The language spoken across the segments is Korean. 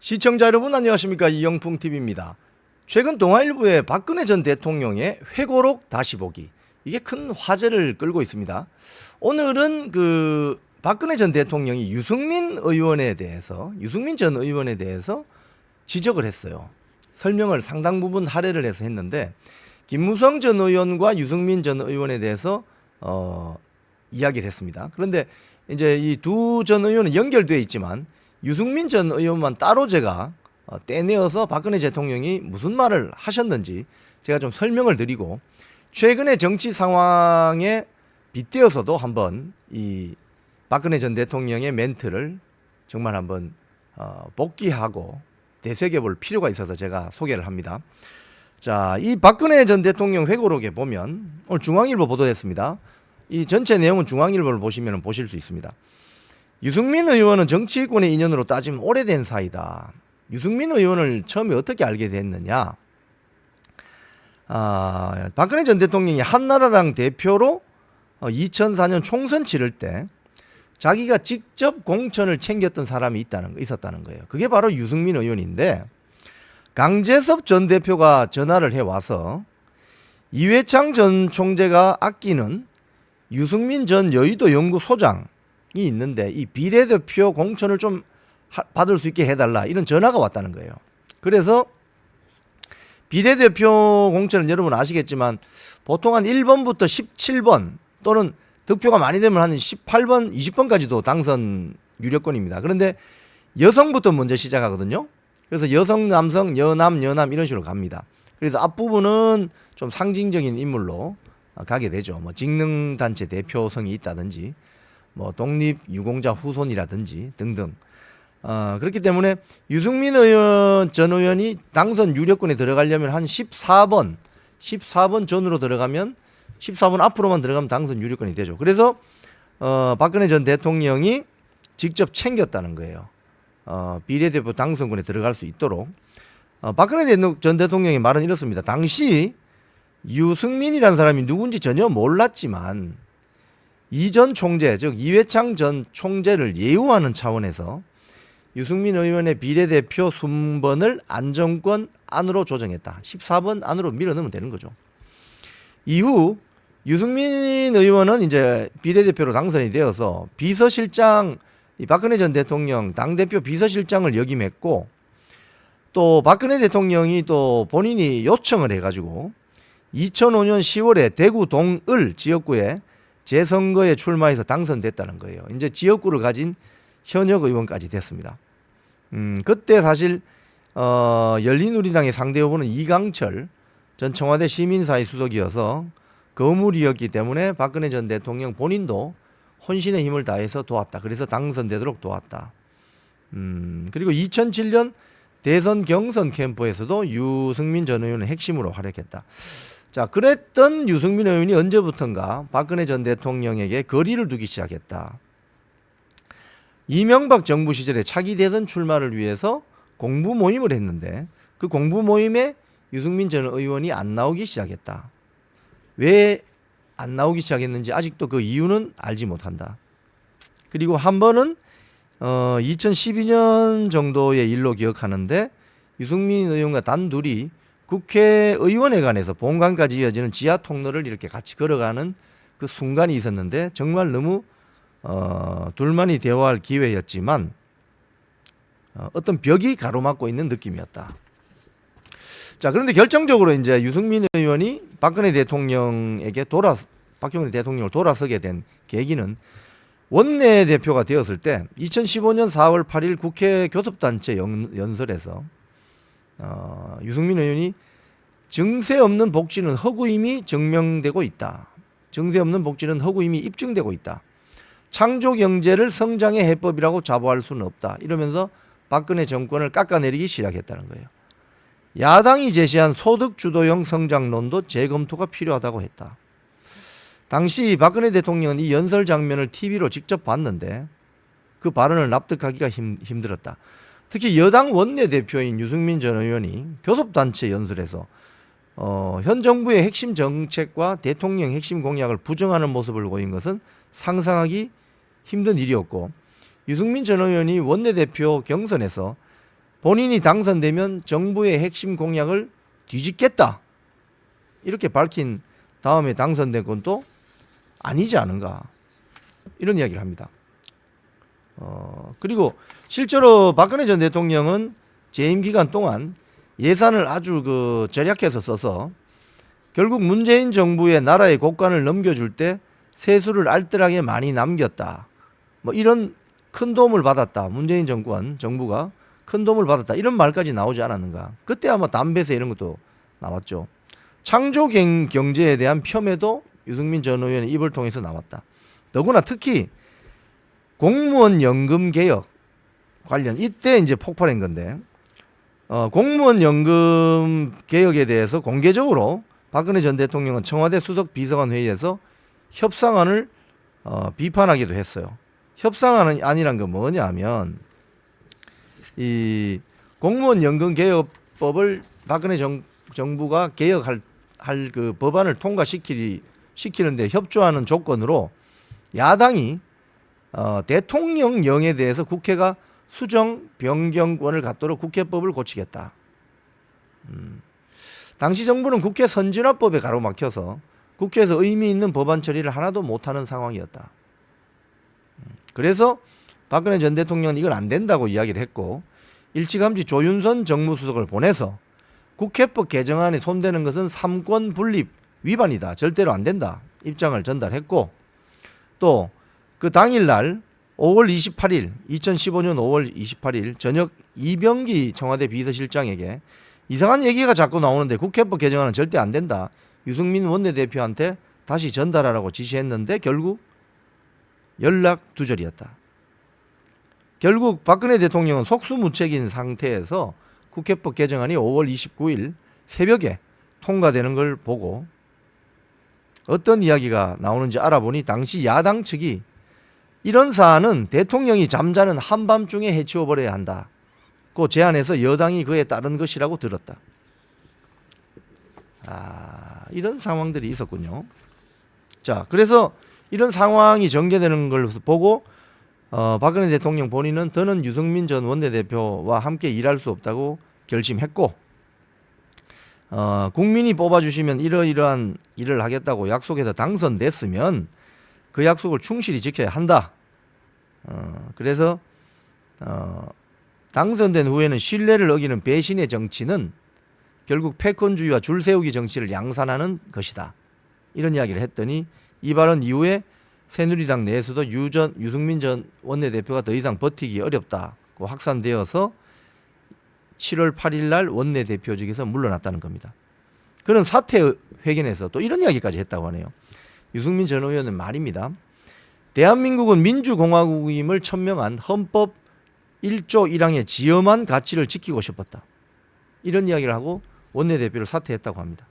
시청자 여러분 안녕하십니까, 이영풍TV입니다. 최근 동아일보의 박근혜 전 대통령의 회고록 다시 보기, 이게 큰 화제를 끌고 있습니다. 오늘은 박근혜 전 대통령이 유승민 전 의원에 대해서 지적을 했어요. 설명을 상당 부분 할애를 해서 했는데, 김무성 전 의원과 유승민 전 의원에 대해서 이야기를 했습니다. 그런데 이제 이 두 전 의원은 연결되어 있지만 유승민 전 의원만 따로 제가 떼내어서 박근혜 대통령이 무슨 말을 하셨는지 제가 좀 설명을 드리고, 최근의 정치 상황에 빗대어서도 한번 이 박근혜 전 대통령의 멘트를 정말 한번 복귀하고 되새겨볼 필요가 있어서 제가 소개를 합니다. 자, 이 박근혜 전 대통령 회고록에 보면 오늘 중앙일보 보도했습니다. 이 전체 내용은 중앙일보를 보시면 보실 수 있습니다. 유승민 의원은 정치권의 인연으로 따지면 오래된 사이다. 유승민 의원을 처음에 어떻게 알게 됐느냐? 박근혜 전 대통령이 한나라당 대표로 2004년 총선 치를 때 자기가 직접 공천을 챙겼던 사람이 있었다는 거예요. 그게 바로 유승민 의원인데, 강재섭 전 대표가 전화를 해와서 이회창 전 총재가 아끼는 유승민 전 여의도 연구소장이 있는데 이 비례대표 공천을 좀 받을 수 있게 해달라, 이런 전화가 왔다는 거예요. 그래서 비례대표 공천은 여러분 아시겠지만 보통 한 1번부터 17번 또는 득표가 많이 되면 한 18번, 20번까지도 당선 유력권입니다. 그런데 여성부터 먼저 시작하거든요. 그래서 여성, 남성, 여남 이런 식으로 갑니다. 그래서 앞부분은 좀 상징적인 인물로 가게 되죠. 뭐 직능단체 대표성이 있다든지, 뭐 독립유공자 후손이라든지 등등. 그렇기 때문에 유승민 전 의원이 당선 유력권에 들어가려면 한 14번 전으로 들어가면, 14번 앞으로만 들어가면 당선 유력권이 되죠. 그래서 박근혜 전 대통령이 직접 챙겼다는 거예요. 비례대표 당선군에 들어갈 수 있도록. 박근혜 전 대통령의 말은 이렇습니다. 당시 유승민이라는 사람이 누군지 전혀 몰랐지만 이전 총재, 즉 이회창 전 총재를 예우하는 차원에서 유승민 의원의 비례대표 순번을 안정권 안으로 조정했다. 14번 안으로 밀어넣으면 되는 거죠. 이후 유승민 의원은 이제 비례대표로 당선이 되어서 비서실장, 박근혜 전 대통령 당대표 비서실장을 역임했고, 또 박근혜 대통령이 또 본인이 요청을 해가지고 2005년 10월에 대구 동을 지역구에 재선거에 출마해서 당선됐다는 거예요. 이제 지역구를 가진 현역 의원까지 됐습니다. 그때 사실 열린우리당의 상대 후보는 이강철 전 청와대 시민사회 수석이어서 거물이었기 때문에 박근혜 전 대통령 본인도 혼신의 힘을 다해서 도왔다. 그래서 당선되도록 도왔다. 그리고 2007년 대선 경선 캠프에서도 유승민 전 의원은 핵심으로 활약했다. 자, 그랬던 유승민 의원이 언제부턴가 박근혜 전 대통령에게 거리를 두기 시작했다. 이명박 정부 시절에 차기 대선 출마를 위해서 공부 모임을 했는데 그 공부 모임에 유승민 전 의원이 안 나오기 시작했다. 왜 안 나오기 시작했는지 아직도 그 이유는 알지 못한다. 그리고 한 번은 2012년 정도의 일로 기억하는데, 유승민 의원과 단둘이 국회의원회관에서 본관까지 이어지는 지하 통로를 이렇게 같이 걸어가는 그 순간이 있었는데, 정말 너무 둘만이 대화할 기회였지만 어떤 벽이 가로막고 있는 느낌이었다. 자, 그런데 결정적으로 이제 유승민 의원이 박근혜 대통령을 돌아서게 된 계기는 원내대표가 되었을 때 2015년 4월 8일 국회 교섭단체 연설에서 유승민 의원이 증세 없는 복지는 허구임이 증명되고 있다. 증세 없는 복지는 허구임이 입증되고 있다. 창조 경제를 성장의 해법이라고 자부할 수는 없다. 이러면서 박근혜 정권을 깎아내리기 시작했다는 거예요. 야당이 제시한 소득 주도형 성장론도 재검토가 필요하다고 했다. 당시 박근혜 대통령은 이 연설 장면을 TV로 직접 봤는데 그 발언을 납득하기가 힘들었다. 특히 여당 원내대표인 유승민 전 의원이 교섭단체 연설에서 현 정부의 핵심 정책과 대통령 핵심 공약을 부정하는 모습을 보인 것은 상상하기 힘든 일이었고, 유승민 전 의원이 원내대표 경선에서 본인이 당선되면 정부의 핵심 공약을 뒤집겠다. 이렇게 밝힌 다음에 당선된 건 또 아니지 않은가. 이런 이야기를 합니다. 그리고 실제로 박근혜 전 대통령은 재임 기간 동안 예산을 아주 절약해서 써서 결국 문재인 정부의 나라의 곳간을 넘겨줄 때 세수를 알뜰하게 많이 남겼다. 뭐 이런 큰 도움을 받았다. 문재인 정부가 큰 도움을 받았다. 이런 말까지 나오지 않았는가. 그때 아마 담배세 이런 것도 나왔죠. 창조 경제에 대한 폄훼도 유승민 전 의원의 입을 통해서 나왔다. 더구나 특히 공무원 연금 개혁 관련 이때 이제 폭발한 건데 공무원 연금 개혁에 대해서 공개적으로 박근혜 전 대통령은 청와대 수석 비서관 회의에서 협상안을 비판하기도 했어요. 협상안이란 건 뭐냐면 이 공무원 연금 개혁법을 박근혜 정부가 개혁할 그 법안을 통과시키는데 협조하는 조건으로 야당이 대통령령에 대해서 국회가 수정 변경권을 갖도록 국회법을 고치겠다. 당시 정부는 국회 선진화법에 가로막혀서 국회에서 의미 있는 법안 처리를 하나도 못하는 상황이었다. 그래서 박근혜 전 대통령은 이건 안 된다고 이야기를 했고 일찌감치 조윤선 정무수석을 보내서 국회법 개정안에 손대는 것은 삼권 분립 위반이다. 절대로 안 된다. 입장을 전달했고 또 그 당일날 5월 28일 2015년 5월 28일 저녁 이병기 청와대 비서실장에게 이상한 얘기가 자꾸 나오는데 국회법 개정안은 절대 안 된다. 유승민 원내대표한테 다시 전달하라고 지시했는데 결국 연락 두절이었다. 결국 박근혜 대통령은 속수무책인 상태에서 국회법 개정안이 5월 29일 새벽에 통과되는 걸 보고 어떤 이야기가 나오는지 알아보니 당시 야당 측이 이런 사안은 대통령이 잠자는 한밤중에 해치워버려야 한다고 제안해서 여당이 그에 따른 것이라고 들었다. 이런 상황들이 있었군요. 자, 그래서 이런 상황이 전개되는 걸 보고 박근혜 대통령 본인은 더는 유승민 전 원내대표와 함께 일할 수 없다고 결심했고 국민이 뽑아주시면 이러이러한 일을 하겠다고 약속해서 당선됐으면 그 약속을 충실히 지켜야 한다. 그래서 당선된 후에는 신뢰를 어기는 배신의 정치는 결국 패권주의와 줄세우기 정치를 양산하는 것이다. 이런 이야기를 했더니 이 발언 이후에 새누리당 내에서도 유승민 전 원내대표가 더 이상 버티기 어렵다고 확산되어서 7월 8일 날 원내대표직에서 물러났다는 겁니다. 그런 사퇴 회견에서 또 이런 이야기까지 했다고 하네요. 유승민 전 의원은 말입니다. 대한민국은 민주공화국임을 천명한 헌법 1조 1항의 지엄한 가치를 지키고 싶었다. 이런 이야기를 하고 원내대표를 사퇴했다고 합니다.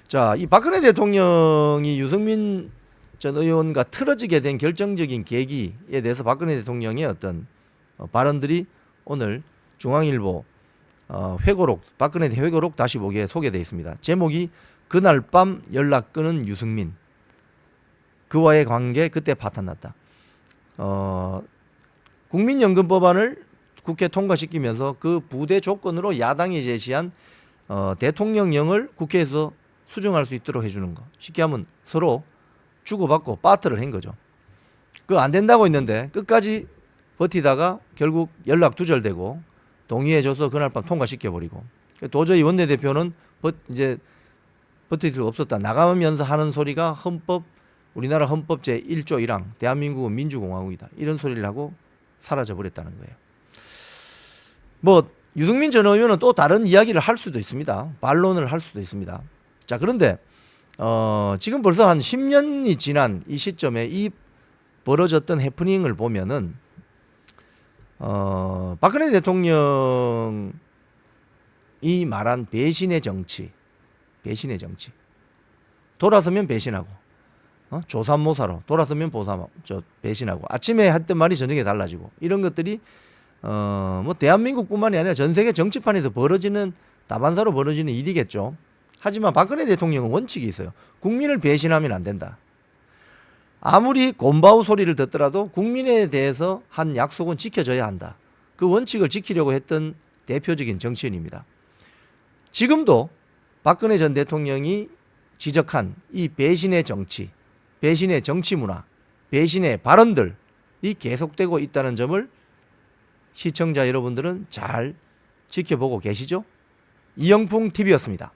자, 이 박근혜 대통령이 유승민 전 의원과 틀어지게 된 결정적인 계기에 대해서 박근혜 대통령의 어떤 발언들이 오늘 중앙일보 회고록 박근혜 회고록 다시 보기에 소개되어 있습니다. 제목이 그날 밤 연락 끊은 유승민 그와의 관계 그때 파탄났다. 국민연금법안을 국회 통과시키면서 그 부대 조건으로 야당이 제시한 대통령령을 국회에서 수정할 수 있도록 해주는 거. 쉽게 하면 서로 주고받고 바트를 한 거죠. 그거 안 된다고 했는데 끝까지 버티다가 결국 연락 두절되고 동의해줘서 그날 밤 통과시켜버리고 도저히 원내대표는 이제 버틸 수가 없었다. 나가면서 하는 소리가 우리나라 헌법 제1조 1항 대한민국은 민주공화국이다. 이런 소리를 하고 사라져버렸다는 거예요. 뭐 유승민 전 의원은 또 다른 이야기를 할 수도 있습니다. 반론을 할 수도 있습니다. 자, 그런데 지금 벌써 한 10년이 지난 이 시점에 이 벌어졌던 해프닝을 보면은 박근혜 대통령이 말한 배신의 정치 돌아서면 배신하고 조삼모사로 돌아서면 배신하고 아침에 했던 말이 저녁에 달라지고 이런 것들이 뭐 대한민국뿐만이 아니라 전 세계 정치판에서 다반사로 벌어지는 일이겠죠. 하지만 박근혜 대통령은 원칙이 있어요. 국민을 배신하면 안 된다. 아무리 곰바우 소리를 듣더라도 국민에 대해서 한 약속은 지켜져야 한다. 그 원칙을 지키려고 했던 대표적인 정치인입니다. 지금도 박근혜 전 대통령이 지적한 이 배신의 정치, 배신의 정치 문화, 배신의 발언들이 계속되고 있다는 점을 시청자 여러분들은 잘 지켜보고 계시죠? 이영풍 TV였습니다.